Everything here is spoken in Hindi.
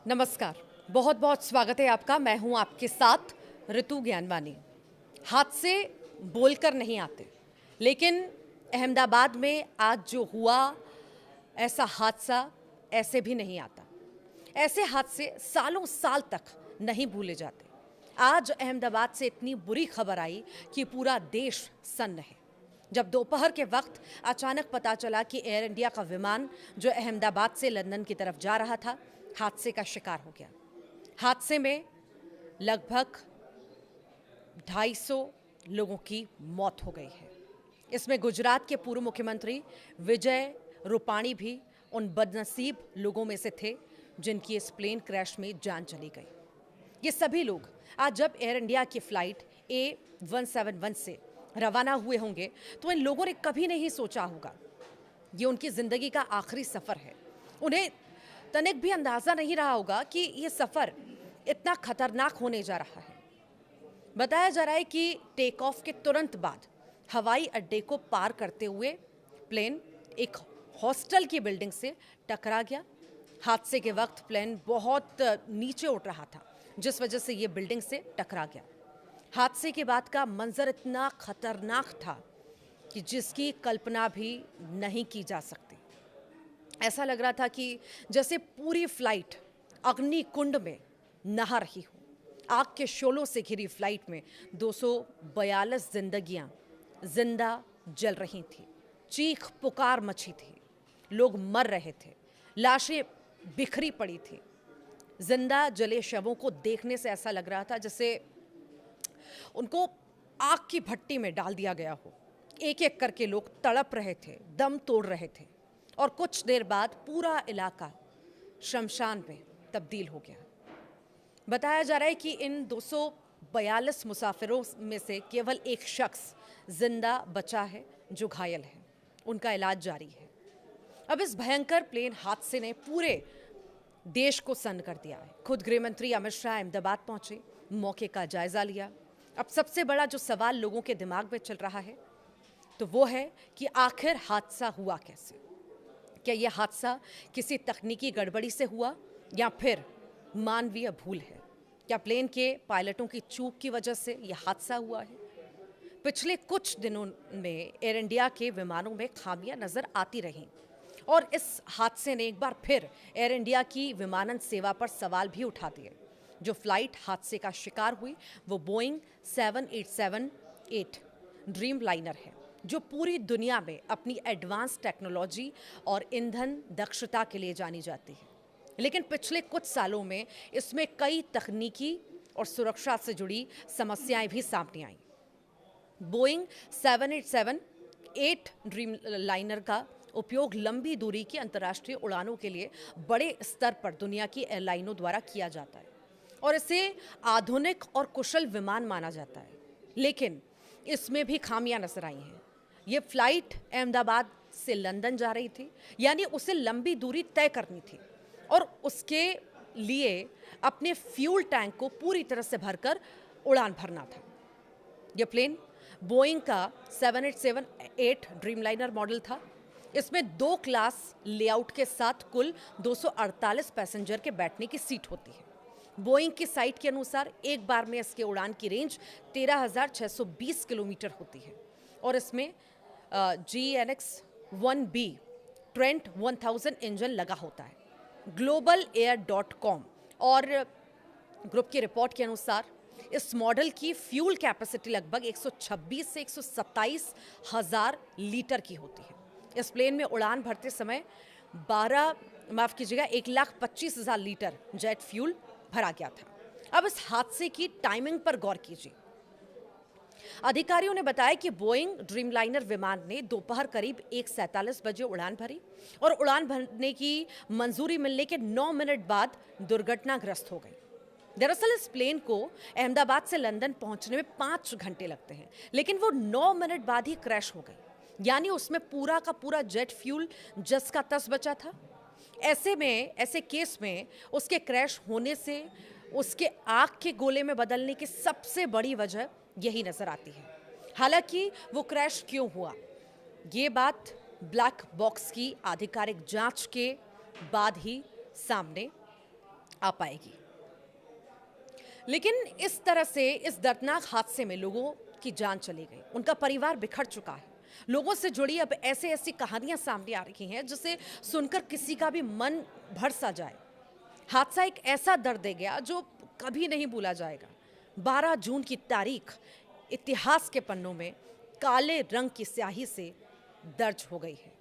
नमस्कार। बहुत बहुत स्वागत है आपका। मैं हूं आपके साथ ऋतु ज्ञानवानी। हादसे बोलकर नहीं आते, लेकिन अहमदाबाद में आज जो हुआ, ऐसा हादसा ऐसे भी नहीं आता। ऐसे हादसे सालों साल तक नहीं भूले जाते। आज अहमदाबाद से इतनी बुरी खबर आई कि पूरा देश सन्न है। जब दोपहर के वक्त अचानक पता चला कि एयर इंडिया का विमान जो अहमदाबाद से लंदन की तरफ जा रहा था, हादसे का शिकार हो गया। हादसे में लगभग 250 लोगों की मौत हो गई है। इसमें गुजरात के पूर्व मुख्यमंत्री विजय रूपाणी भी उन बदनसीब लोगों में से थे जिनकी इस प्लेन क्रैश में जान चली गई। ये सभी लोग आज जब एयर इंडिया की फ्लाइट A171 से रवाना हुए होंगे तो इन लोगों ने कभी नहीं सोचा होगा ये उनकी ज़िंदगी का आखिरी सफ़र है। उन्हें तनिक भी अंदाज़ा नहीं रहा होगा कि ये सफ़र इतना खतरनाक होने जा रहा है। बताया जा रहा है कि टेक ऑफ के तुरंत बाद हवाई अड्डे को पार करते हुए प्लेन एक हॉस्टल की बिल्डिंग से टकरा गया। हादसे के वक्त प्लेन बहुत नीचे उठ रहा था, जिस वजह से ये बिल्डिंग से टकरा गया। हादसे के बाद का मंजर इतना खतरनाक था कि जिसकी कल्पना भी नहीं की जा सकती। ऐसा लग रहा था कि जैसे पूरी फ्लाइट अग्नि कुंड में नहा रही हो। आग के शोलों से घिरी फ्लाइट में 242 जिंदगियां जिंदा जल रही थी। चीख पुकार मची थी, लोग मर रहे थे, लाशें बिखरी पड़ी थी। जिंदा जले शवों को देखने से ऐसा लग रहा था जैसे उनको आग की भट्टी में डाल दिया गया हो। एक एक करके लोग तड़प रहे थे, दम तोड़ रहे थे, और कुछ देर बाद पूरा इलाका शमशान में तब्दील हो गया। बताया जा रहा है कि इन 242 मुसाफिरों में से केवल एक शख्स जिंदा बचा है जो घायल है। उनका इलाज जारी है। अब इस भयंकर प्लेन हादसे ने पूरे देश को सन्न कर दिया है। खुद गृह मंत्री अमित शाह अहमदाबाद पहुंचे, मौके का जायजा लिया। अब सबसे बड़ा जो सवाल लोगों के दिमाग में चल रहा है तो वो है कि आखिर हादसा हुआ कैसे। क्या यह हादसा किसी तकनीकी गड़बड़ी से हुआ या फिर मानवीय भूल है? क्या प्लेन के पायलटों की चूक की वजह से यह हादसा हुआ है? पिछले कुछ दिनों में एयर इंडिया के विमानों में खामियां नजर आती रहीं और इस हादसे ने एक बार फिर एयर इंडिया की विमानन सेवा पर सवाल भी उठा दिए। जो फ्लाइट हादसे का शिकार हुई वो बोइंग 787-8 ड्रीम लाइनर है, जो पूरी दुनिया में अपनी एडवांस टेक्नोलॉजी और ईंधन दक्षता के लिए जानी जाती है। लेकिन पिछले कुछ सालों में इसमें कई तकनीकी और सुरक्षा से जुड़ी समस्याएं भी सामने आईं। बोइंग 787-8 ड्रीम लाइनर का उपयोग लंबी दूरी की अंतर्राष्ट्रीय उड़ानों के लिए बड़े स्तर पर दुनिया की एयरलाइनों द्वारा किया जाता है और इसे आधुनिक और कुशल विमान माना जाता है। लेकिन इसमें भी खामियां नजर आई हैं। ये फ्लाइट अहमदाबाद से लंदन जा रही थी, यानी उसे लंबी दूरी तय करनी थी और उसके लिए अपने फ्यूल टैंक को पूरी तरह से भरकर उड़ान भरना था। यह प्लेन बोइंग का 787-8 ड्रीमलाइनर मॉडल था। इसमें 2 क्लास लेआउट के साथ कुल 248 पैसेंजर के बैठने की सीट होती है। बोइंग की साइट के अनुसार एक बार में इसके उड़ान की रेंज 13,620 किलोमीटर होती है और इसमें GNX-1B ट्रेंट 1000 इंजन लगा होता है। globalair.com और ग्रुप की रिपोर्ट के अनुसार इस मॉडल की फ्यूल कैपेसिटी लगभग 126 से 127 हज़ार लीटर की होती है। इस प्लेन में उड़ान भरते समय 1,25,000 लीटर जेट फ्यूल भरा गया था। अब इस हादसे की टाइमिंग पर गौर कीजिए। अधिकारियों ने बताया कि बोइंग ड्रीमलाइनर विमान ने दोपहर करीब 1:47 बजे उड़ान भरी और उड़ान भरने की मंजूरी मिलने के 9 मिनट बाद दुर्घटनाग्रस्त हो गई। दरअसल इस प्लेन को अहमदाबाद से लंदन पहुंचने में 5 घंटे लगते हैं, लेकिन वो 9 मिनट बाद ही क्रैश हो गई। यानी उसमें पूरा का पूरा जेट फ्यूल जस का तस बचा था। ऐसे केस में उसके क्रैश होने से उसके आग के गोले में बदलने की सबसे बड़ी वजह यही नजर आती है। हालांकि वो क्रैश क्यों हुआ, ये बात ब्लैक बॉक्स की आधिकारिक जांच के बाद ही सामने आ पाएगी। लेकिन इस तरह से इस दर्दनाक हादसे में लोगों की जान चली गई, उनका परिवार बिखर चुका है। लोगों से जुड़ी अब ऐसी कहानियां सामने आ रही हैं जिसे सुनकर किसी का भी मन भर सा जाए। हादसा एक ऐसा दर्द दे गया जो कभी नहीं भूला जाएगा। 12 जून की तारीख इतिहास के पन्नों में काले रंग की स्याही से दर्ज हो गई है।